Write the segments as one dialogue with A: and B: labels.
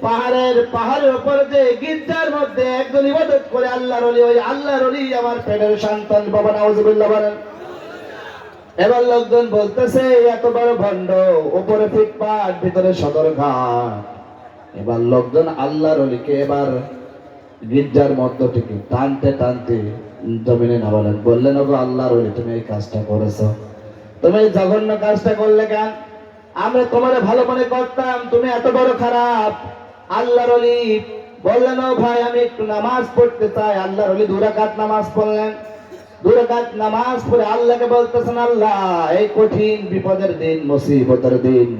A: পাহাড়ের উপরে যে গির্জার মধ্যে একজন ইবাদত করে আল্লাহর ওলি, ওই আল্লাহর ওলি আমার পেটের সন্তান। বাবা নাউজুবিল্লাহ বলেন। এবার লোকজন বলতেছে এত বড় ভণ্ড, উপরে ফিটপাট ভিতরে সদরঘাট। এবার লোকজন আল্লাহর ওলিকে এবার গির্জার মধ্য থেকে টানতে টানতে জমিনে নামালেন। বললেন, ওগো আল্লাহর ওলি, তুমি এই কাজটা করেছো, তুমি এই জঘন্য কাজটা করলে কেন? আমরা তোমার ভালো মনে করতাম, তুমি এত বড় খারাপ। আল্লাহর ওলি বললেন, ও ভাই আমি একটু নামাজ পড়তে চাই। আল্লাহর ওলি 2 রাকাত নামাজ পড়লেন। 2 রাকাত নামাজ পড়ে আল্লাহকে বলতেছেন, আল্লাহ এই কঠিন বিপদের দিন, মুসিবতের দিন,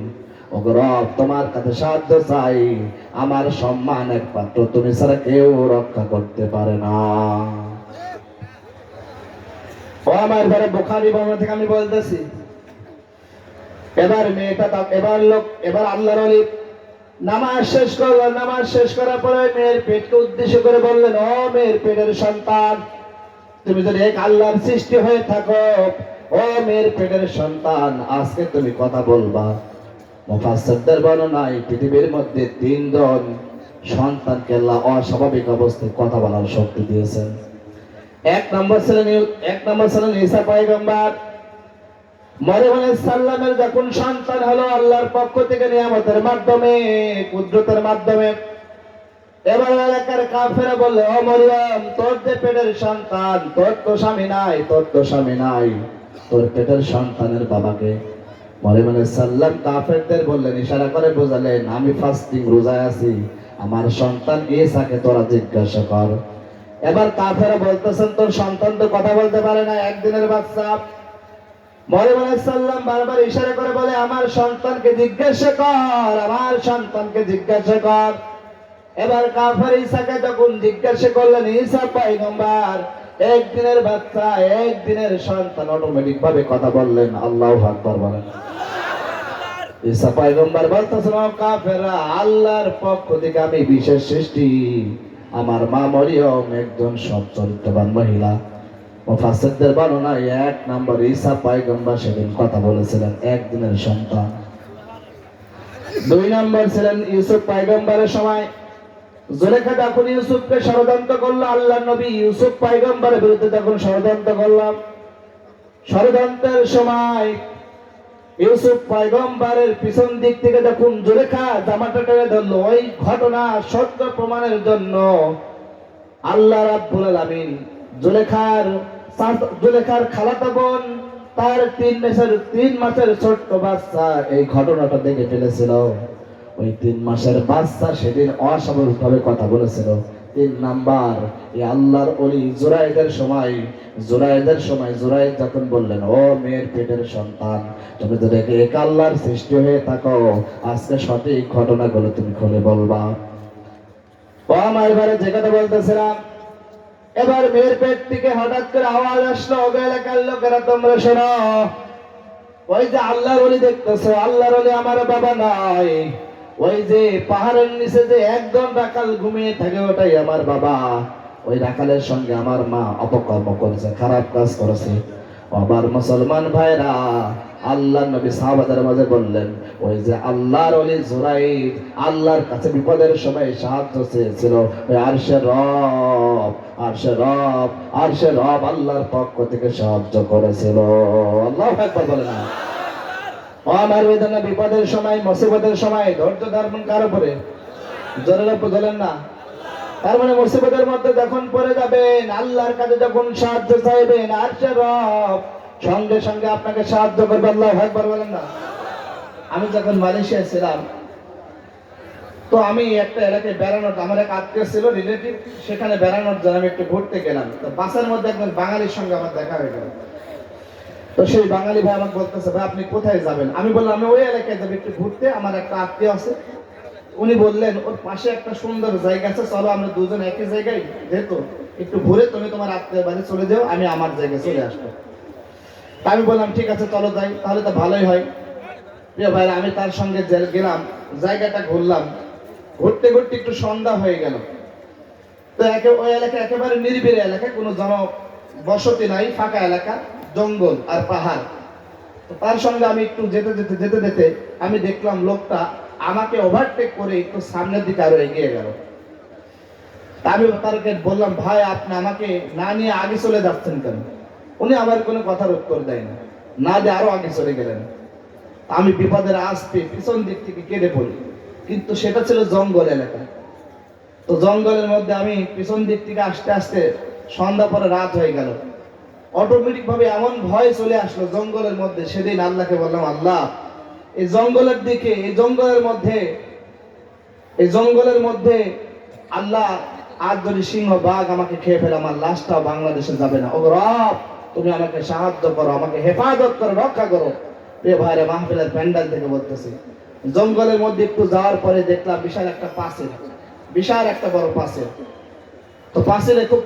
A: ওগো রব তোমার কাছে সাহায্য চাই। আমার সম্মান একমাত্র তুমি ছাড়া কেউ রক্ষা করতে পারে না। ও আমার ঘরে বুখারী বর্ণনা থেকে আমি বলতেছি। এবার এবার আল্লাহর ওলি নামাজ শেষ করলেন। নামাজ শেষ করার পরে মেয়ের পেটকে উদ্দেশ্য করে বললেন, ও মেয়ের পেটের সন্তান, তুমি যদি এক আল্লাহর সৃষ্টি হয়ে থাকো, ও মেয়ের পেটের সন্তান, আজকে তুমি কথা বলবা। মুফাসসিরদের বর্ণনায় পৃথিবীর মধ্যে 3 জন সন্তানকে আল্লাহ অস্বাভাবিক অবস্থায় কথা বলার শক্তি দিয়েছেন। এক নম্বর ছিলেন ঈসা পয়গম্বর। মরিয়ম আলাইহিস সালামের যখন সন্তান হলো আল্লাহর পক্ষ থেকে নিয়ামতের মাধ্যমে, কুদরতের মাধ্যমে, এবার এলাকার কাফেরা বলল, ও মরিয়ম, তোর যে পেটের সন্তান, তোর তো স্বামী নাই, তোর পেটের সন্তানের বাবাকে। মরিয়ম আলাইহিস সালাম কাফেরদের বললেন, ইশারা করে বোঝালেন, আমি ফাস্টিং রোজায় আছি, আমার সন্তান ঈসাকে তোরা জিজ্ঞাসা কর। এবার কাফেরা বলতেছেন, তোর সন্তান তো কথা বলতে পারে না, একদিনের বাচ্চা। মরিয়ম আলাইহিস সালাম বারবার ইশারা করে বলে, আমার সন্তানকে জিজ্ঞাসা কর। এবার কাফের ঈসাকে যখন জিজ্ঞাসা করলেন, ঈসা পয়গম্বর একদিনের বাচ্চা, একদিনের সন্তান, অটোমেটিক ভাবে কথা বললেন। আল্লাহু আকবার বলেন। ঈসা পয়গম্বর বলতেছেন, ও কাফেররা, আল্লাহর পক্ষ থেকে আমি বিশেষ সৃষ্টি, আমার মা মরিয়ম একজন সৎ চরিত্রবান মহিলা। মুফাসসিরদের বর্ণনায় 1 নম্বর ঈসা পয়গম্বর সেদিন কথা বলেছিলেন, একদিনের সন্তান। 2 নম্বর ছিলেন ইউসুফ পয়গম্বরের সময় জুলেখা যখন ইউসুফকে ষড়যন্ত্র করলো, আল্লাহর নবী ইউসুফ পয়গম্বরের বিরুদ্ধে যখন ষড়যন্ত্র করলাম, ষড়যন্ত্রের সময় ইউসুফ পয়গম্বরের পিছন দিক থেকে যখন জুলেখা জামাটা টেনে ধরলো, ওই ঘটনা সত্য প্রমাণের জন্য আল্লাহ রাব্বুল আলামিন জুলেখার খালাতো বোন, তার 3 মাসের ছোট্ট বাচ্চা এই ঘটনাটা দেখে ফেলেছিল। ওই 3 মাসের বাচ্চা সেদিন অস্বাভাবিকভাবে কথা বলেছিল। 3 নাম্বার, এই আল্লাহর ওলি জুরাইদের সময় জুরাইদ যখন বললেন, ও মেয়ের পেটের সন্তান, তুমি তো দেখে এক আল্লাহর সৃষ্টি হয়ে থাকো, আজকে সঠিক ঘটনাগুলো তুমি খুলে বলবা। ও আমার এবারে যে কথা বলতেছিলাম, এবার মেয়ের পেট থেকে হঠাৎ করে আওয়াজ আসলো, ওগো এলাকার লোকেরা তোমরা শোনো, ওই যে আল্লাহর ওলি দেখতেছো, আল্লাহর ওলি আমার বাবা নয়, ওই যে পাহাড়ের নিচে যে একজন রাখাল ঘুমিয়ে থাকে, ওটাই আমার বাবা। ওই রাখালের সঙ্গে আমার মা অপকর্ম করেছে, খারাপ কাজ করেছে। আবার মুসলমান ভাইরা, আল্লাহর নবী সাহাবাদের মাঝে বললেন, ওই যে আল্লাহর ওলি জুরাইদ আল্লাহর কাছে বিপদের সময় সাহায্য চেয়েছিল, ওই আরশের রব আল্লাহর পক্ষ থেকে সাহায্য করেছিল। আল্লাহু আকবার বলেন না। ও আমার বেদনা, বিপদের সময়, মুসিবতের সময় ধৈর্য ধারণ কার উপরে? জোরের উপর বলেন না। তার মানে মুসিবতের মধ্যে যখন পড়ে যাবেন, আল্লাহর কাছে যখন সাহায্য চাইবেন, আরশের রব সঙ্গে সঙ্গে আপনাকে সাহায্য করবে। আল্লাহু আকবার বলেন না। আমি যখন মালয়েশিয়া ছিলাম, তো আমি একটা এলাকায় বেড়ানোর, আমার এক আত্মীয় ছিল, রিলেটিভ, সেখানে বেড়ানোর জন্য আমি একটু ঘুরতে গেলাম। তো বাসের মধ্যে একজন বাঙালির সঙ্গে আমার দেখা হয়ে গেল। তো সেই বাঙালি ভাই আমাকে বলতেছে, ভাই আপনি কোথায় যাবেন? আমি বললাম, আমি ওই এলাকায় যাবো একটু ঘুরতে, আমার একটা আত্মীয় আছে। উনি বললেন, ওর পাশে একটা সুন্দর জায়গা আছে, চলো আমরা দুজন একই জায়গায় যেহেতু একটু ঘুরে তুমি তোমার আত্মীয় বাড়ি চলে যাও, আমি আমার জায়গায় চলে আসবো। তা আমি বললাম, ঠিক আছে চলো যাই, তাহলে তো ভালোই হয়। প্রিয় ভাইরা, আমি তার সঙ্গে গেলাম, জায়গাটা ঘুরলাম। ঘুরতে ঘুরতে একটু সন্ধ্যা হয়ে গেল। তো ওই এলাকা একেবারে নিরিবিলি এলাকা, কোনো জনবসতি নাই, ফাঁকা এলাকা, জঙ্গল আর পাহাড়। তো তার সঙ্গে আমি একটু যেতে আমি দেখলাম লোকটা আমাকে ওভারটেক করে একটু সামনের দিকে আরো এগিয়ে গেল। আমি তাকে বললাম, ভাই আপনি আমাকে না নিয়ে আগে চলে যাচ্ছেন কেন? উনি আমার কোনো কথার উত্তর দেয় না দিয়ে আরো আগে চলে গেলেন। আমি বিপদের আসতে পিছন দিক থেকে কেটে পড়ি, কিন্তু সেটা ছিল জঙ্গল এলাকা। তো জঙ্গলের মধ্যে আমি পিছন দিক থেকে আসতে আসতে সন্ধ্যা পরে রাত হয়ে গেল। অটোমেটিক ভাবে এমন ভয় চলে আসলো জঙ্গলের মধ্যে। সেদিন আল্লাহকে বললাম, আল্লাহ এই জঙ্গলের দিকে, এই জঙ্গলের মধ্যে আল্লাহ আর যদি সিংহ বাঘ আমাকে খেয়ে ফেলে, আমার লাশটাও বাংলাদেশে যাবে না। ও রব, তুমি আমাকে সাহায্য করো, আমাকে হেফাজত করো, রক্ষা করো। প্রিয় ভাইরা, মাহফিলের প্যান্ডেল থেকে বলতেছি, জঙ্গলের মধ্যে একটু যাওয়ার পরে দেখলাম বিশাল একটা পাঁচিল, বিশাল একটা বড় পাঁচিল। তো পাঁচিলে খুব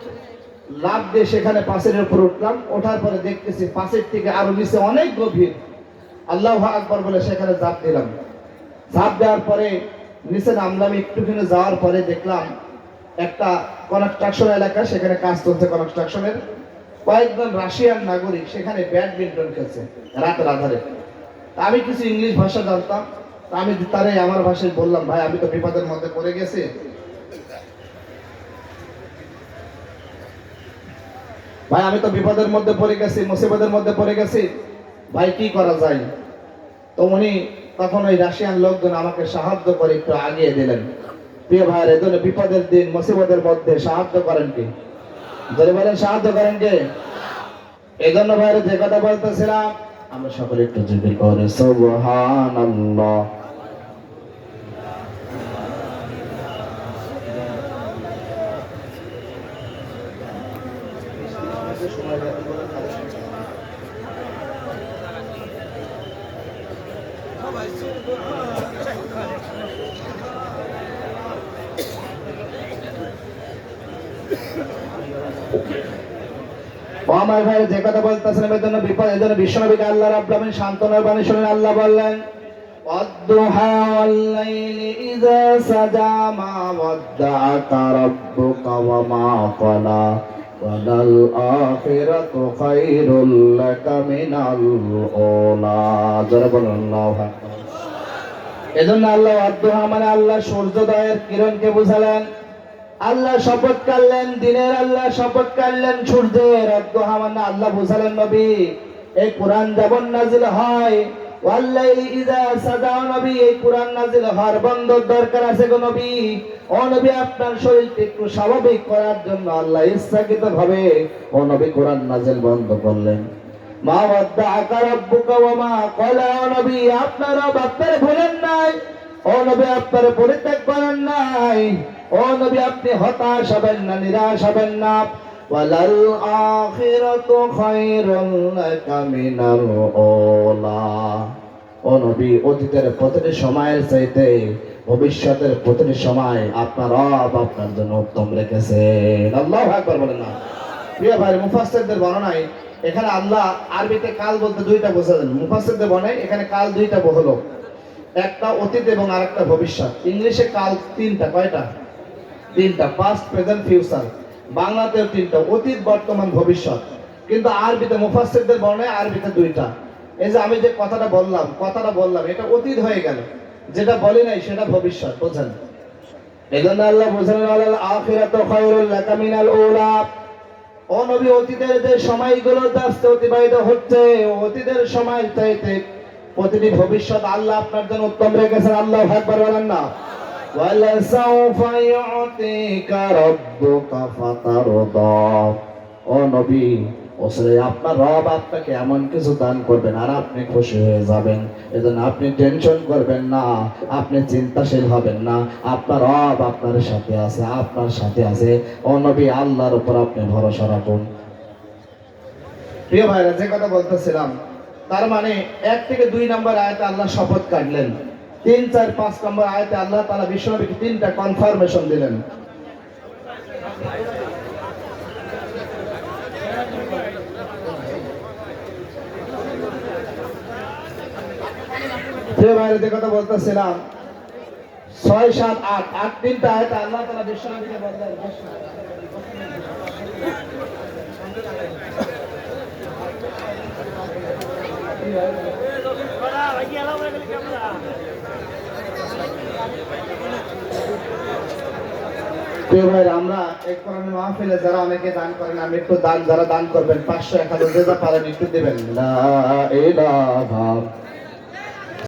A: লাফ দিয়ে সেখানে পাঁচিলের উপর উঠলাম। ওঠার পরে দেখতেছি পাঁচিল থেকে আরো নিচে অনেক গভীর। আল্লাহু আকবার বলে সেখানে ঝাঁপ দিলাম। ঝাঁপ দেওয়ার পরে নিচে নামলাম। একটুখানি যাওয়ার পরে দেখলাম একটা কনস্ট্রাকশন এলাকা, সেখানে কাজ চলছে কনস্ট্রাকশনের। কয়েকজন রাশিয়ান নাগরিক সেখানে ব্যাডমিন্টন খেলছে রাতের আধারে। আমি কিছু ইংলিশ ভাষা জানতাম, আমি তারে আমার ভাষায় বললাম, ভাই আমি তো বিপদের মধ্যে পড়ে গেছি, ভাই আমি তো বিপদের মধ্যে পড়ে গেছি, মুসিবতের মধ্যে পড়ে গেছি, ভাই কি করা যায়? তো উনি তখন ওই রাশিয়ান লোকজন আমাকে সাহায্য করে একটু আগিয়ে দিলেন। প্রিয় ভাইয়ের, এজন্য বিপদের দিন মুসিবতের মধ্যে সাহায্য করেন কে? যদি বলেন সাহায্য করেন কে? এই জন্য ভাইয়ের যে কথা বলতেছিলাম, আমরা সকলে একটু জিকির করে সুবহানাল্লাহ। ও আমার ভাই, যে কথা বলতেছিলাম এর জন্য বিপদ, এর জন্য বিশ্বনবীকে আল্লাহ রাব্বুল আলামিন সান্ত্বনার বাণী শুনেন। আল্লাহ বললেন, ওয়াদ-দুহা ওয়াল-লাইলি ইযা সাজা মা ওয়াদ্দাআকা রাব্বুকা ওয়া মা ক্বালা ওয়ালাল আখিরাতু খায়রুল লাকা মিনাল উলা। যারা বলেন আল্লাহু আকবার। এজন্য আল্লাহ ওয়াদ-দুহা মানে আল্লাহ সূর্যোদয়ের কিরণকে বুঝালেন। আল্লাহ শপথ করলেন দিনের, আল্লাহ শপথ করলেন সূর্যের। ওয়াদ-দুহা মানে আল্লাহ বুঝালেন নবী, এই কোরআন যেমন নাজিল হয়, ওয়াল-লাইলি ইযা সাজা, নবী এই কোরআন নাজিল হওয়ার বন্ধর দরকার আছে গো নবী। ও নবী, আপনার শরীরকে একটু স্বাভাবিক করার জন্য আল্লাহ ইচ্ছাকৃতভাবে ও নবী কোরআন নাজিল বন্ধ করলেন। মা ওয়াদ্দাআকা রাব্বুকা ওয়া মা ক্বালা, ও নবী আপনার রব আপনারে ভুলেন নাই, ও নবী আপনারে পরিত্যাগ করেন নাই। ও নবী আপনি হতাশ হবেন না, নিরাশ হবেন না। ওয়ালাল আখিরাতু খায়রুল লাকা মিনাল উলা। ও নবী অতীতের প্রতিটি সময়ের চাইতে ভবিষ্যতের প্রতিটি সময় আপনার রব আপনার জন্য উত্তম রেখেছেন। আল্লাহু আকবার বলেন না। প্রিয় ভাই, মুফাসসিরদের বর্ণনায় এখানে আল্লাহ আরবিতে কাল বলতে দুইটা বোঝালেন। মুফাসসিরদের বর্ণনায় এখানে কাল দুইটা হলো, একটা অতীত এবং আরেকটা ভবিষ্যৎ। ইংলিশে কাল তিনটা, কয়টা? তিনটা, পাস্ট প্রেজেন্ট ফিউচার। বাংলাতেও তিনটা, অতীত বর্তমান ভবিষ্যৎ। কিন্তু আরবিতে মুফাসসিরদের বর্ণনায় আরবিতে দুইটা। এই যে আমি যে কথাটা বললাম এটা অতীত হয়ে গেল, যেটা বলি নাই সেটা ভবিষ্যৎ। বোঝেন? এজন্য আল্লাহ বোঝালেন, আলাল আখিরাতু খায়রুল লাকা মিনাল উলা। ও নবী অতীতের যে সময়গুলো আজকে অতিবাহিত হচ্ছে, অতীতের সময় চাইতে প্রতিটি ভবিষ্যৎ আল্লাহ আপনার জন্য উত্তম রেখেছেন। আল্লাহু আকবার বলেন না। ওয়ালা সাউফা ইউতিকা রাব্বুকা ফাতারদা। ও নবী, আসলে আপনার রব আপনাকে এমন কিছু দান করবেন আর আপনি খুশি হয়ে যাবেন। এজন্য আপনি টেনশন করবেন না, আপনি চিন্তাশীল হবেন না। আপনার রব আপনার সাথে আছে, আপনার সাথে আছে। ও নবী, আল্লাহর উপর আপনি ভরসা রাখুন। প্রিয় ভাইরা, যে কথা বলতেছিলাম, তার মানে 1 থেকে 2 নম্বর আয়াতে আল্লাহ শপথ কাটলেন, 3, 4, 5 নম্বর আয়াতে আল্লাহ তাআলা বিশ্বনবীকে 3টা কনফার্মেশন দিলেন। প্রিয় ভাইরা, যে কথা বলতেছিলাম, 6, 7, 8 3টা আয়াতে আল্লাহ তাআলা বিশ্বনবীকে বললেন, প্রিয় ভাইরা, আমরা এক কোরআনের মাহফিলে যারা অনেকে দান করেন, আমি একটু দান, যারা দান করবেন 500 1000 যে যা পারেন একটু দিবেন। লা ইলাহা